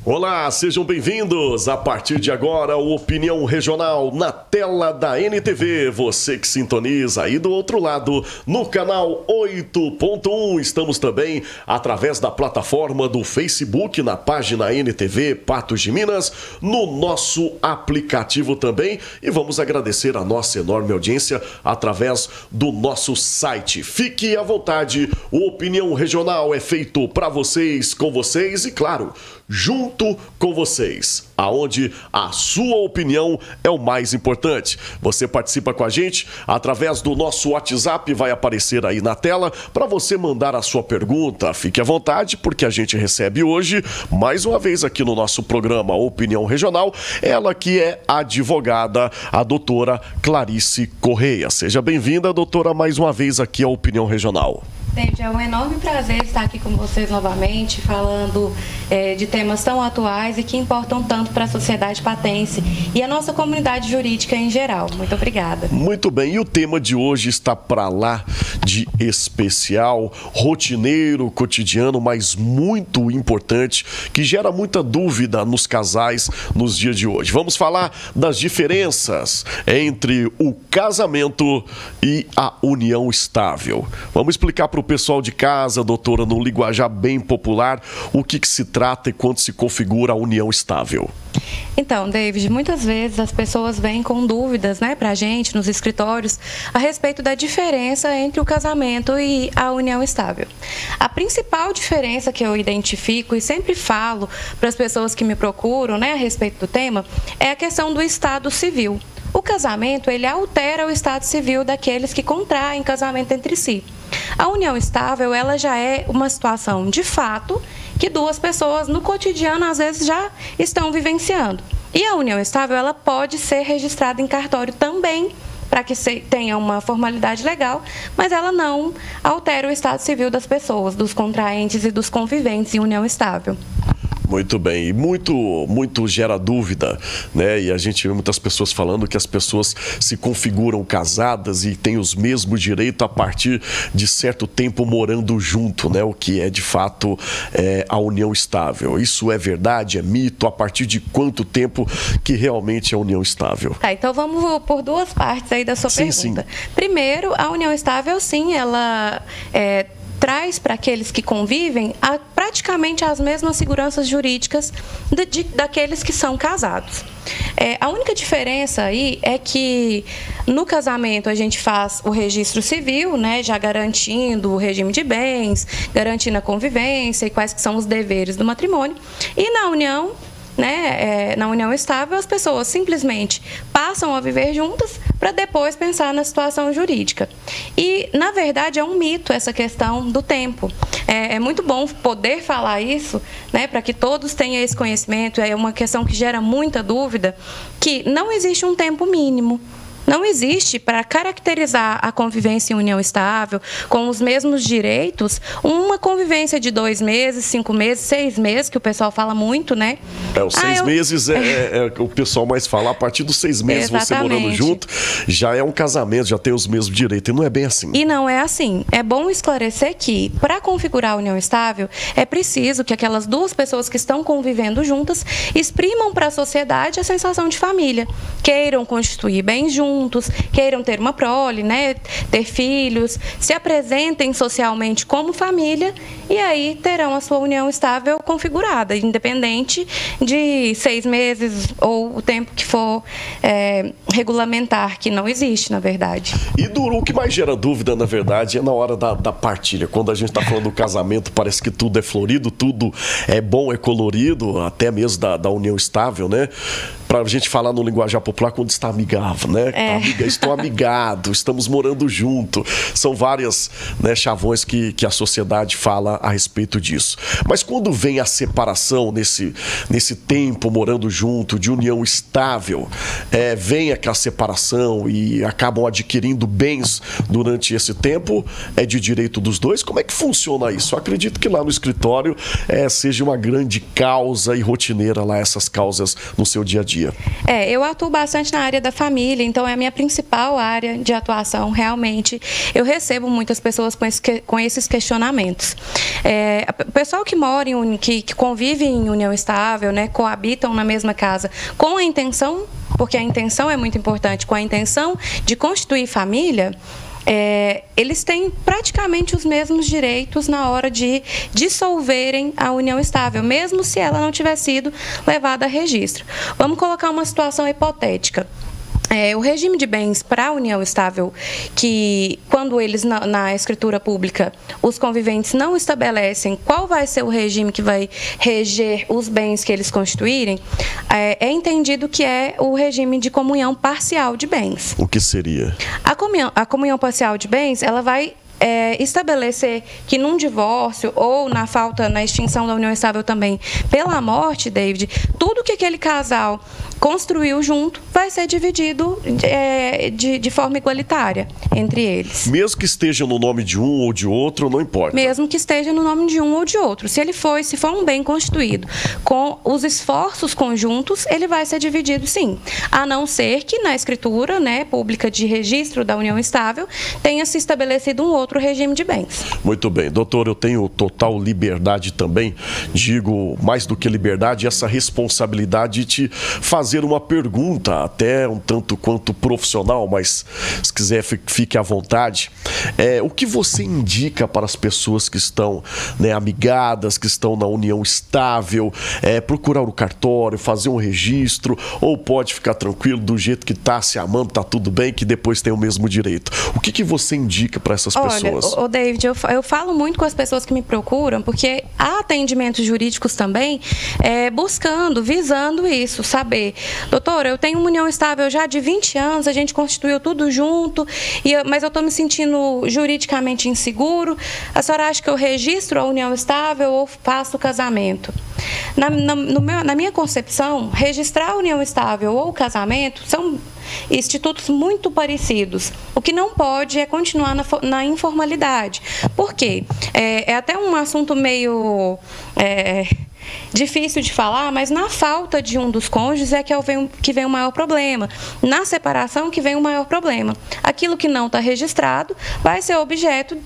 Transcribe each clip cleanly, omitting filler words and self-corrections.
Olá, sejam bem-vindos. A partir de agora, o Opinião Regional na tela da NTV. Você que sintoniza aí do outro lado, no canal 8.1. Estamos também através da plataforma do Facebook, na página NTV Patos de Minas, no nosso aplicativo também. E vamos agradecer a nossa enorme audiência através do nosso site. Fique à vontade, o Opinião Regional é feito para vocês, com vocês e, claro, junto com vocês, aonde a sua opinião é o mais importante. Você participa com a gente através do nosso WhatsApp, vai aparecer aí na tela para você mandar a sua pergunta. Fique à vontade, porque a gente recebe hoje, mais uma vez aqui no nosso programa Opinião Regional, ela que é advogada, a doutora Clarice Correia. Seja bem-vinda, doutora, mais uma vez aqui à Opinião Regional. Gente, é um enorme prazer estar aqui com vocês novamente, falando de temas tão atuais e que importam tanto para a sociedade patense e a nossa comunidade jurídica em geral. Muito obrigada. Muito bem, e o tema de hoje está para lá de especial, rotineiro, cotidiano, mas muito importante, que gera muita dúvida nos casais nos dias de hoje. Vamos falar das diferenças entre o casamento e a união estável. Vamos explicar para o pessoal de casa, doutora, no linguajar bem popular, o que se trata e quando se configura a união estável. Então, David, muitas vezes as pessoas vêm com dúvidas, pra gente, nos escritórios, a respeito da diferença entre o casamento e a união estável. A principal diferença que eu identifico e sempre falo para as pessoas que me procuram, a respeito do tema, é a questão do estado civil. O casamento, ele altera o estado civil daqueles que contraem casamento entre si. A união estável, ela já é uma situação de fato que duas pessoas no cotidiano às vezes já estão vivenciando. E a união estável, ela pode ser registrada em cartório também, para que tenha uma formalidade legal, mas ela não altera o estado civil das pessoas, dos contraentes e dos conviventes em união estável. Muito bem, e muito gera dúvida, E a gente vê muitas pessoas falando que as pessoas se configuram casadas e têm os mesmos direitos a partir de certo tempo morando junto, O que é de fato a união estável. Isso é verdade, é mito? A partir de quanto tempo que realmente é a união estável? Tá, então vamos por duas partes aí da sua pergunta. Sim. Primeiro, a união estável, sim, ela traz para aqueles que convivem praticamente as mesmas seguranças jurídicas daqueles que são casados. A única diferença aí é que no casamento a gente faz o registro civil, já garantindo o regime de bens, garantindo a convivência e quais que são os deveres do matrimônio. E na união, na união estável, as pessoas simplesmente passam a viver juntas para depois pensar na situação jurídica. E, na verdade, é um mito essa questão do tempo. É muito bom poder falar isso, para que todos tenham esse conhecimento. É uma questão que gera muita dúvida, que não existe um tempo mínimo. Não existe, para caracterizar a convivência em união estável, com os mesmos direitos, uma convivência de 2 meses, 5 meses, 6 meses, que o pessoal fala muito, Os 6 meses é o pessoal mais fala. A partir dos 6 meses, exatamente, você morando junto, já é um casamento, já tem os mesmos direitos. E não é bem assim. E não é assim. É bom esclarecer que, para configurar a união estável, é preciso que aquelas duas pessoas que estão convivendo juntas exprimam para a sociedade a sensação de família. Queiram constituir bens juntos, queiram ter uma prole, ter filhos, se apresentem socialmente como família e aí terão a sua união estável configurada, independente de 6 meses ou o tempo que for regulamentar, que não existe, na verdade. E o que mais gera dúvida, na verdade, é na hora da partilha. Quando a gente está falando do casamento, parece que tudo é florido, tudo é bom, é colorido, até mesmo da união estável, Para a gente falar no linguajar popular, quando está amigável, Estou amigado, estamos morando junto. São várias chavões que a sociedade fala a respeito disso. Mas quando vem a separação nesse tempo morando junto, de união estável, vem aquela separação e acabam adquirindo bens durante esse tempo, é de direito dos dois? Como é que funciona isso? Eu acredito que lá no escritório seja uma grande causa e rotineira lá essas causas no seu dia a dia. Eu atuo bastante na área da família, então a minha principal área de atuação. Realmente, eu recebo muitas pessoas com esses questionamentos. O pessoal que mora, que convive em união estável, né, coabitam na mesma casa com a intenção, porque a intenção é muito importante, com a intenção de constituir família, eles têm praticamente os mesmos direitos na hora de dissolverem a união estável, mesmo se ela não tiver sido levada a registro. Vamos colocar uma situação hipotética. O regime de bens para a união estável, que quando eles, na escritura pública, os conviventes não estabelecem qual vai ser o regime que vai reger os bens que eles constituírem, é entendido que é o regime de comunhão parcial de bens. O que seria? A comunhão parcial de bens, ela vai estabelecer que num divórcio ou na extinção da união estável também, pela morte, David, tudo que aquele casal construiu junto vai ser dividido de forma igualitária entre eles. Mesmo que esteja no nome de um ou de outro, não importa. Mesmo que esteja no nome de um ou de outro. Se for um bem constituído com os esforços conjuntos, ele vai ser dividido sim. A não ser que na escritura, né, pública de registro da união estável tenha se estabelecido um outro regime de bens. Muito bem. Doutor, eu tenho total liberdade também, digo mais do que liberdade, essa responsabilidade de te fazer uma pergunta, até um tanto quanto profissional, mas se quiser fique à vontade. O que você indica para as pessoas que estão, né, amigadas, que estão na união estável, procurar o cartório, fazer um registro, ou pode ficar tranquilo do jeito que está, se amando, está tudo bem, que depois tem o mesmo direito? O que você indica para essas pessoas? Olha, David, eu falo muito com as pessoas que me procuram, porque há atendimentos jurídicos também visando isso, saber, doutora, eu tenho uma união estável já de 20 anos, a gente constituiu tudo junto, mas eu estou me sentindo juridicamente inseguro. A senhora acha que eu registro a união estável ou faço o casamento? Na minha concepção, registrar a união estável ou o casamento são institutos muito parecidos. O que não pode é continuar na informalidade. Por quê? É até um assunto meio difícil de falar, mas na falta de um dos cônjuges que vem o maior problema. Na separação que vem o maior problema. Aquilo que não está registrado vai ser objeto,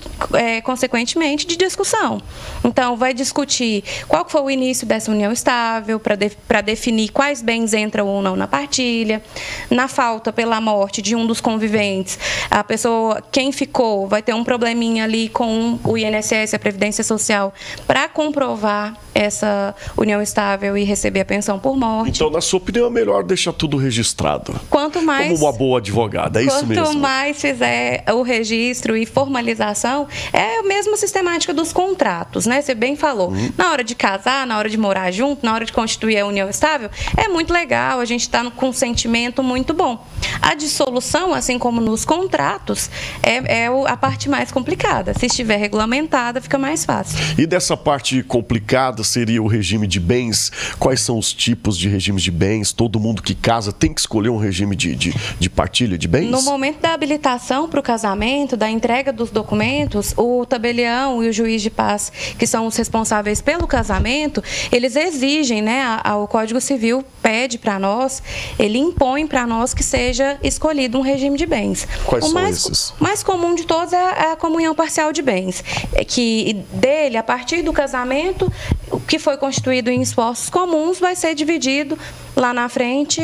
consequentemente, de discussão. Então, vai discutir qual foi o início dessa união estável, para definir quais bens entram ou não na partilha. Na falta pela morte de um dos conviventes, a pessoa, quem ficou, vai ter um probleminha ali com o INSS, a Previdência Social, para comprovar essa união estável e receber a pensão por morte. Então, na sua opinião, é melhor deixar tudo registrado. Quanto mais, como uma boa advogada, é isso mesmo? Quanto mais fizer o registro e formalização, é a mesma sistemática dos contratos, né? Você bem falou. Na hora de casar, na hora de morar junto, na hora de constituir a união estável, é muito legal, a gente está com um sentimento muito bom. A dissolução, assim como nos contratos, é a parte mais complicada. Se estiver regulamentada, fica mais fácil. E dessa parte complicada seria o regime de bens? Quais são os tipos de regimes de bens? Todo mundo que casa tem que escolher um regime de partilha de bens? No momento da habilitação para o casamento, da entrega dos documentos, o tabelião e o juiz de paz, que são os responsáveis pelo casamento, eles exigem, né, o Código Civil pede para nós, ele impõe para nós que seja escolhido um regime de bens. Quais são esses? O mais comum de todos é a comunhão parcial de bens, que dele, a partir do casamento, o que foi constituído em esforços comuns vai ser dividido lá na frente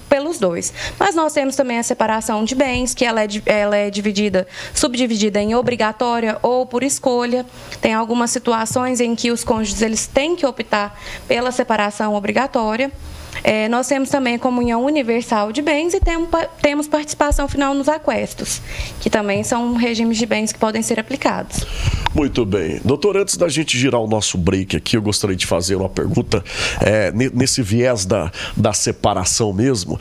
pelos dois. Mas nós temos também a separação de bens, que ela é subdividida em obrigatória ou por escolha. Tem algumas situações em que os cônjuges eles têm que optar pela separação obrigatória. Nós temos também a comunhão universal de bens e temos participação final nos aquestos, que também são regimes de bens que podem ser aplicados. Muito bem. Doutor, antes da gente girar o nosso break aqui, eu gostaria de fazer uma pergunta nesse viés da separação mesmo.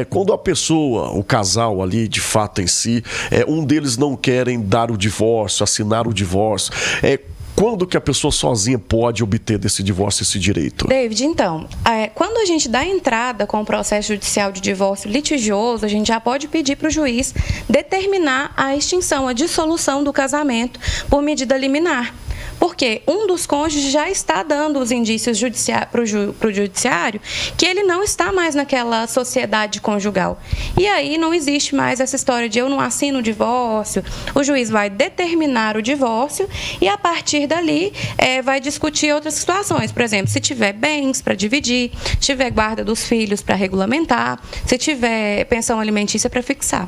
Quando a pessoa, o casal ali, de fato em si, um deles não querem dar o divórcio, assinar o divórcio, quando que a pessoa sozinha pode obter desse divórcio esse direito? David, então, quando a gente dá entrada com o processo judicial de divórcio litigioso, a gente já pode pedir para o juiz determinar a extinção, a dissolução do casamento por medida liminar. porque um dos cônjuges já está dando os indícios para o judiciário que ele não está mais naquela sociedade conjugal. E aí não existe mais essa história de eu não assino o divórcio, o juiz vai determinar o divórcio e a partir dali vai discutir outras situações. Por exemplo, se tiver bens para dividir, se tiver guarda dos filhos para regulamentar, se tiver pensão alimentícia para fixar.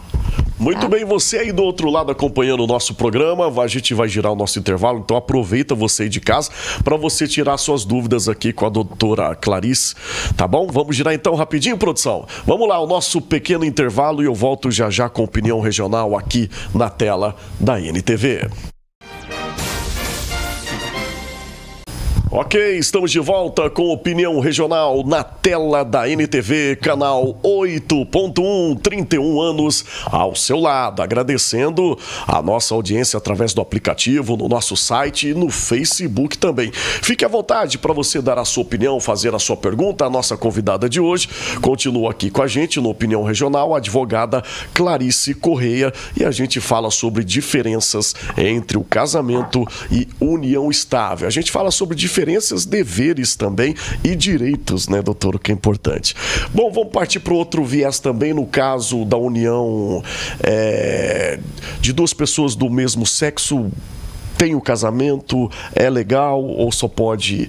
Muito bem, você aí do outro lado acompanhando o nosso programa, a gente vai girar o nosso intervalo, então aproveita você aí de casa para você tirar suas dúvidas aqui com a doutora Clarice, tá bom? Vamos girar então rapidinho, produção? Vamos lá, o nosso pequeno intervalo e eu volto já já com opinião regional aqui na tela da NTV. Ok, estamos de volta com opinião regional na tela da NTV, canal 8.1, 31 anos ao seu lado. Agradecendo a nossa audiência através do aplicativo, no nosso site e no Facebook também. Fique à vontade para você dar a sua opinião, fazer a sua pergunta. A nossa convidada de hoje continua aqui com a gente no Opinião Regional, a advogada Clarice Correia, e a gente fala sobre diferenças entre o casamento e união estável. A gente fala sobre diferenças, deveres também e direitos, né, doutor, o que é importante. Bom, vamos partir para outro viés também, no caso da união de duas pessoas do mesmo sexo. Tem o casamento, é legal ou só pode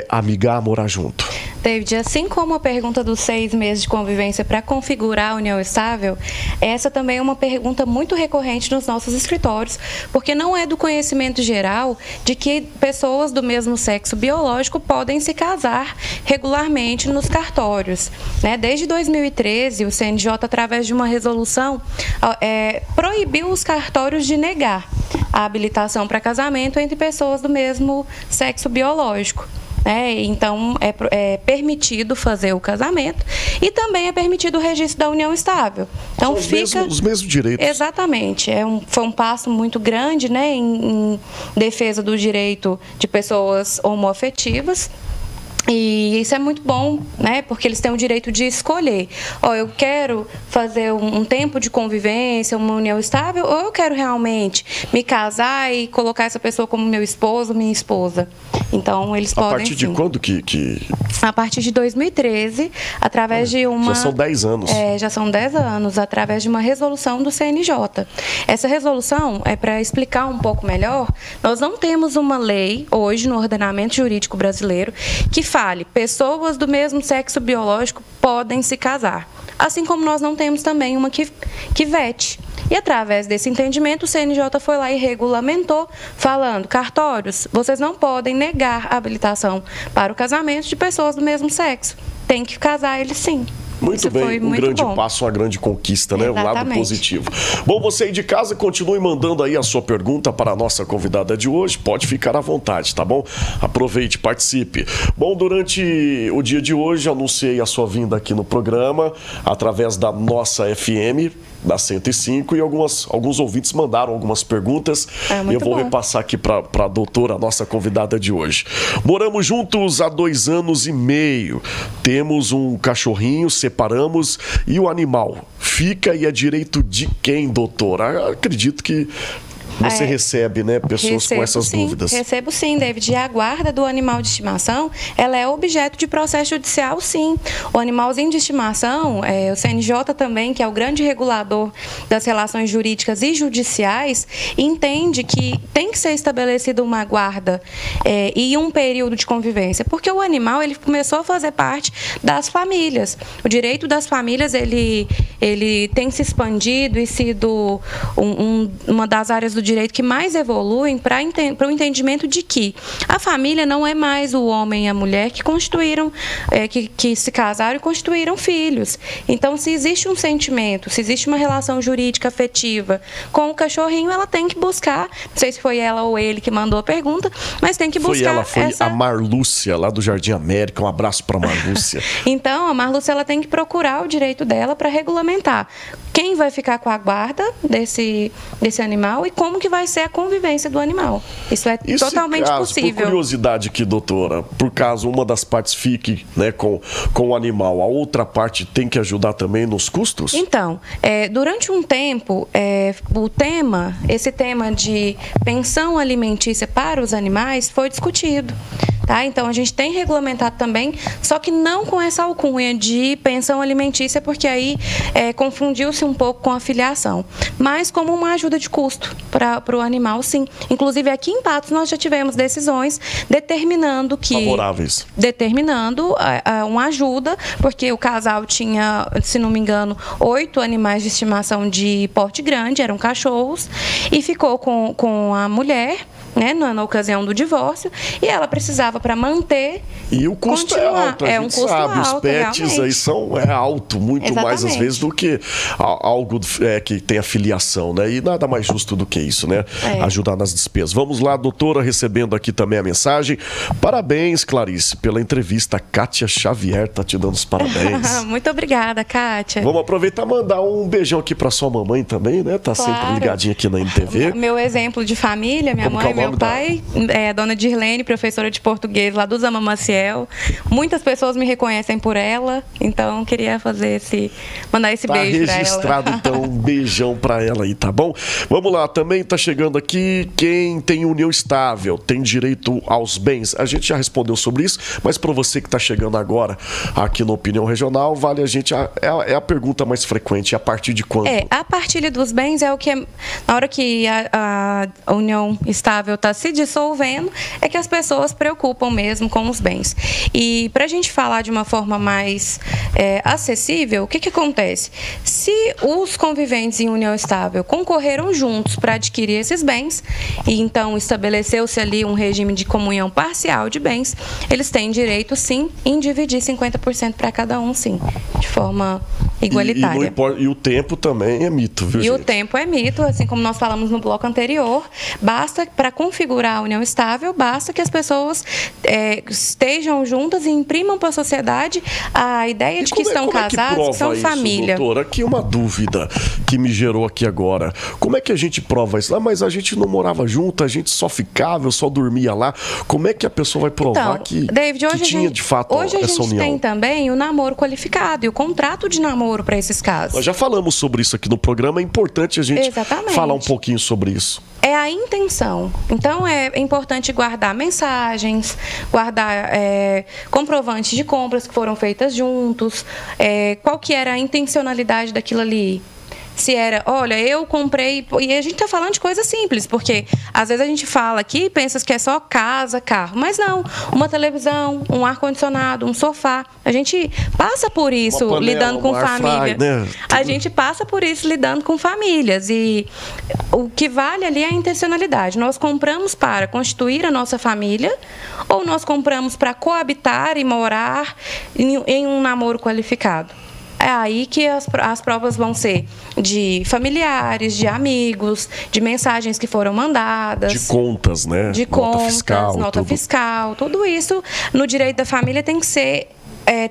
amigar, morar junto? David, assim como a pergunta dos 6 meses de convivência para configurar a união estável, essa também é uma pergunta muito recorrente nos nossos escritórios, porque não é do conhecimento geral de que pessoas do mesmo sexo biológico podem se casar regularmente nos cartórios, né? Desde 2013, o CNJ, através de uma resolução, proibiu os cartórios de negar a habilitação para casamento entre pessoas do mesmo sexo biológico. Então, é permitido fazer o casamento e também é permitido o registro da união estável. Então, os mesmos direitos. Exatamente. Foi um passo muito grande, né, em defesa do direito de pessoas homoafetivas. E isso é muito bom, né? Porque eles têm o direito de escolher. Eu quero fazer um tempo de convivência, uma união estável, ou eu quero realmente me casar e colocar essa pessoa como meu esposo, minha esposa. Então, eles podem. A partir de quando que... A partir de 2013, através de uma... Já são 10 anos. Já são 10 anos, através de uma resolução do CNJ. Essa resolução, para explicar um pouco melhor, nós não temos uma lei hoje no ordenamento jurídico brasileiro que fale, pessoas do mesmo sexo biológico podem se casar. Assim como nós não temos também uma que vete. E através desse entendimento, o CNJ foi lá e regulamentou, falando, cartórios, vocês não podem negar a habilitação para o casamento de pessoas do mesmo sexo. Tem que casar eles sim. Muito bem, um grande passo, uma grande conquista, né? Exatamente. Um lado positivo. Bom, você aí de casa, continue mandando aí a sua pergunta para a nossa convidada de hoje. Pode ficar à vontade, tá bom? Aproveite, participe. Bom, durante o dia de hoje, anunciei a sua vinda aqui no programa, através da nossa FM, da 105, e alguns ouvintes mandaram algumas perguntas. Eu vou repassar aqui para a doutora, a nossa convidada de hoje. Moramos juntos há 2 anos e meio. Temos um cachorrinho, separamos, e o animal fica e é direito de quem, doutora? Acredito que você recebe, né, pessoas com essas dúvidas. Recebo sim, David. E a guarda do animal de estimação, ela é objeto de processo judicial, sim. O animalzinho de estimação, o CNJ também, que é o grande regulador das relações jurídicas e judiciais, entende que tem que ser estabelecida uma guarda e um período de convivência, porque o animal, ele começou a fazer parte das famílias. O direito das famílias, ele tem se expandido e sido uma das áreas do direito que mais evoluem para o entendimento de que a família não é mais o homem e a mulher que constituíram, que se casaram e constituíram filhos. Então, se existe um sentimento, se existe uma relação jurídica afetiva com o cachorrinho, ela tem que buscar, não sei se foi ela ou ele que mandou a pergunta, mas tem que buscar. Foi a Marlúcia, lá do Jardim América. Um abraço para a Marlúcia. Então, a Marlúcia, ela tem que procurar o direito dela para regulamentar quem vai ficar com a guarda desse animal e como como que vai ser a convivência do animal. Isso é totalmente possível. Por curiosidade aqui, doutora, por caso uma das partes fique, né, com o animal, a outra parte tem que ajudar também nos custos? Então, durante um tempo, esse tema de pensão alimentícia para os animais foi discutido. Tá? Então, a gente tem regulamentado também, só que não com essa alcunha de pensão alimentícia, porque aí confundiu-se um pouco com a filiação, mas como uma ajuda de custo para o animal, sim. Inclusive, aqui em Patos, nós já tivemos decisões determinando que... favoráveis. Determinando uma ajuda, porque o casal tinha, se não me engano, 8 animais de estimação de porte grande, eram cachorros, e ficou com a mulher, né, na ocasião do divórcio, e ela precisava para manter. E o custo continuar. É alto, a gente custo sabe, alto, os pets aí é alto, muito Exatamente. mais às vezes do que algo que tem afiliação, né? E nada mais justo do que isso, né? Ajudar nas despesas. Vamos lá, doutora, recebendo aqui também a mensagem. Parabéns, Clarice, pela entrevista. A Kátia Xavier tá te dando os parabéns. Muito obrigada, Kátia. Vamos aproveitar e mandar um beijão aqui para sua mamãe também, né? Tá sempre ligadinha aqui na NTV. Meu exemplo de família, minha mãe e meu pai, a dona Dirlene, professora de português lá do Zama Maciel. Muitas pessoas me reconhecem por ela, então queria mandar esse beijo para ela. Tá registrado, então, um beijão para ela aí, tá bom? Vamos lá, também tá chegando aqui quem tem união estável, tem direito aos bens. A gente já respondeu sobre isso, mas para você que tá chegando agora aqui no Opinião Regional, vale a gente, é a pergunta mais frequente, a partir de quando? A partilha dos bens é o que, na hora que a união estável está se dissolvendo, é que as pessoas se preocupam mesmo com os bens. E para a gente falar de uma forma mais acessível, o que acontece? Se os conviventes em união estável concorreram juntos para adquirir esses bens, e então estabeleceu-se ali um regime de comunhão parcial de bens, eles têm direito, sim, em dividir 50% para cada um, sim, de forma igualitária. E o tempo também é mito, viu, E gente? o tempo é mito, assim como nós falamos no bloco anterior. Basta, para configurar a união estável, basta que as pessoas estejam juntas e imprimam para a sociedade a ideia de que estão casados, que são família. Doutora, aqui uma dúvida que me gerou aqui agora. Como é que a gente prova isso? Mas a gente não morava junto, a gente só ficava, eu só dormia lá. Como é que a pessoa vai provar que tinha de fato essa união? Hoje a gente tem também o namoro qualificado e o contrato de namoro para esses casos. Nós já falamos sobre isso aqui no programa, é importante a gente falar um pouquinho sobre isso. É a intenção. Então, é importante guardar mensagens, guardar comprovantes de compras que foram feitas juntos, qual que era a intencionalidade daquilo ali. Se era, olha, eu comprei... E a gente está falando de coisa simples, porque às vezes a gente fala aqui e pensa que é só casa, carro. Mas não, uma televisão, um ar-condicionado, um sofá. A gente passa por isso panela, lidando com família. Né? A gente passa por isso lidando com famílias. E o que vale ali é a intencionalidade. Nós compramos para constituir a nossa família ou nós compramos para coabitar e morar em um namoro qualificado? É aí que as provas vão ser de familiares, de amigos, de mensagens que foram mandadas. De contas, né? De contas, nota fiscal, tudo isso no direito da família tem que ser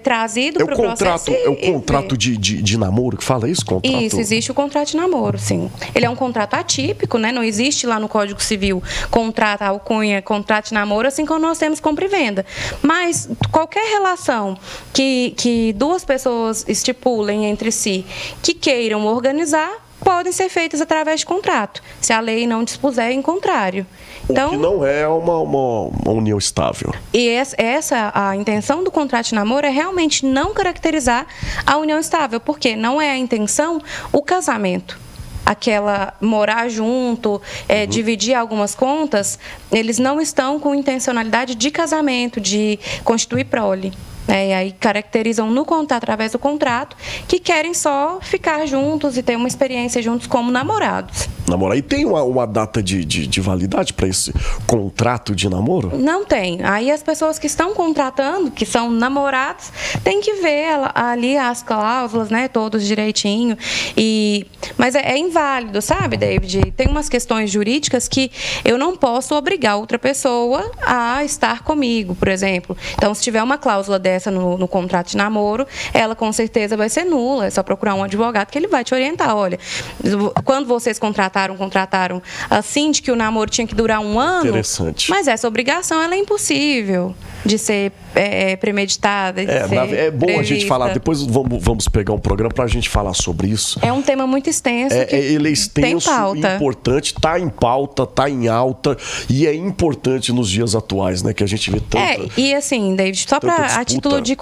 trazido para o processo. É o contrato de namoro que fala isso? Contrato? Isso, existe o contrato de namoro, sim. Ele é um contrato atípico, né? Não existe lá no Código Civil contrato, alcunha, contrato de namoro, assim como nós temos compra e venda. Mas qualquer relação que duas pessoas estipulem entre si que queiram organizar, podem ser feitas através de contrato, se a lei não dispuser em contrário. Então, o que não é uma união estável. E a intenção do contrato de namoro é realmente não caracterizar a união estável, porque não é a intenção o casamento. Aquela morar junto, dividir algumas contas, eles não estão com intencionalidade de casamento, de constituir prole. E aí caracterizam no contrato, através do contrato, que querem só ficar juntos e ter uma experiência juntos como namorados. Namorar. E tem uma data de validade para esse contrato de namoro? Não tem. Aí as pessoas que estão contratando, que são namorados, têm que ver ali as cláusulas, né, todos direitinho. Mas é inválido, sabe, David? Tem umas questões jurídicas que eu não posso obrigar outra pessoa a estar comigo, por exemplo. Então, se tiver uma cláusula dessa no contrato de namoro, ela com certeza vai ser nula. É só procurar um advogado que ele vai te orientar. Olha, quando vocês contratam contrataram assim, de que o namoro tinha que durar 1 ano. Interessante. Mas essa obrigação, ela é impossível de ser premeditada, de ser é bom prevista. A gente falar, depois vamos pegar um programa para a gente falar sobre isso. É um tema muito extenso, ele é extenso, tem pauta. Importante, está em pauta, está em alta, e é importante nos dias atuais, né, que a gente vê tanta... E assim, David, só a título de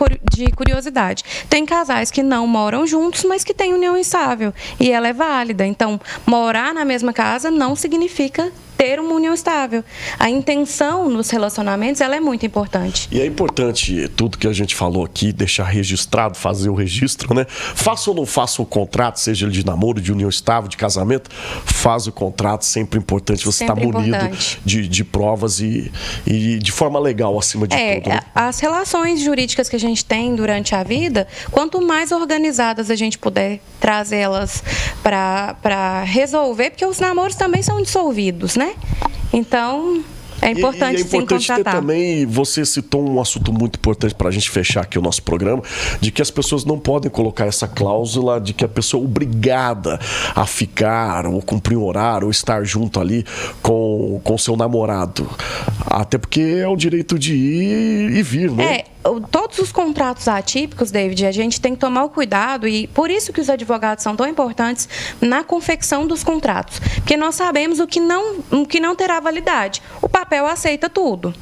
curiosidade, tem casais que não moram juntos, mas que têm união estável, e ela é válida. Então, morar na mesma casa não significa ter uma união estável. A intenção nos relacionamentos, ela é muito importante. E é importante tudo que a gente falou aqui, deixar registrado, fazer o registro, né? Faça ou não faça o contrato, seja ele de namoro, de união estável, de casamento, faz o contrato, sempre importante você estar munido de provas e de forma legal acima de tudo. Né? As relações jurídicas que a gente tem durante a vida, quanto mais organizadas a gente puder trazê-las para resolver, porque os namoros também são dissolvidos, né? Então, é importante, sim, contratar. Ter também, você citou um assunto muito importante para a gente fechar aqui o nosso programa, de que as pessoas não podem colocar essa cláusula de que a pessoa é obrigada a ficar, ou cumprir um horário, ou estar junto ali com seu namorado. Até porque é o direito de ir e vir, né? Todos os contratos atípicos, David, a gente tem que tomar o cuidado, e por isso que os advogados são tão importantes na confecção dos contratos, porque nós sabemos o que não terá validade. O papel aceita tudo.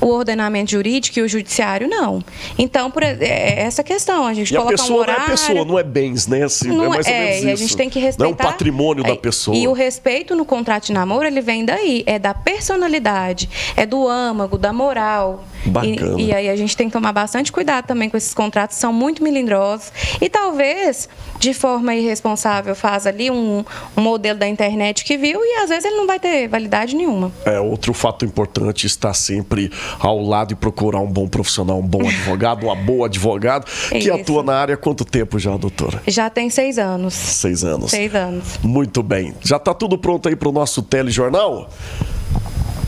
O ordenamento jurídico e o judiciário, não. Então, essa questão, a gente coloca um horário... E a pessoa não é bens, né? Assim, não, é mais ou menos isso. E a gente tem que respeitar... Não é um patrimônio da pessoa. E o respeito no contrato de namoro, ele vem daí. É da personalidade, é do âmago, da moral. Bacana. E aí a gente tem que tomar bastante cuidado também com esses contratos, são muito melindrosos. E talvez, de forma irresponsável, faz ali um modelo da internet que viu e às vezes ele não vai ter validade nenhuma. Outro fato importante, estar sempre ao lado e procurar um bom profissional, um bom advogado, uma boa advogada, que atua na área há quanto tempo já, doutora? Já tem 6 anos. 6 anos. 6 anos. Muito bem. Já está tudo pronto aí para o nosso telejornal?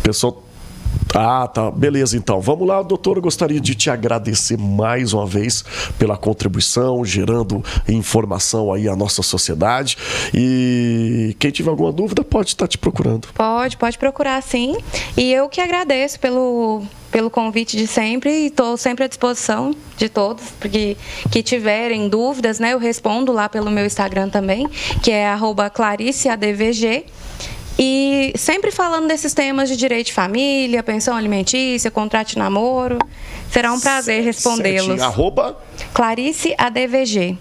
Pessoal... tá. Beleza, então. Vamos lá, doutor. Eu gostaria de te agradecer mais uma vez pela contribuição, gerando informação aí à nossa sociedade. E quem tiver alguma dúvida pode estar te procurando. Pode procurar, sim. E eu que agradeço pelo convite de sempre, e estou sempre à disposição de todos, porque que tiverem dúvidas, né? Eu respondo lá pelo meu Instagram também, que é @ClarisseADVG. E sempre falando desses temas de direito de família, pensão alimentícia, contrato de namoro. Será um prazer respondê-los. @ClarisseADVG.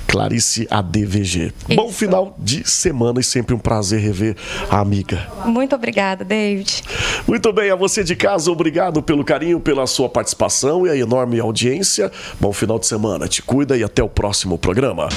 ClarisseADVG. Bom final de semana e sempre um prazer rever a amiga. Muito obrigada, David. Muito bem, a você de casa, obrigado pelo carinho, pela sua participação e a enorme audiência. Bom final de semana, te cuida e até o próximo programa.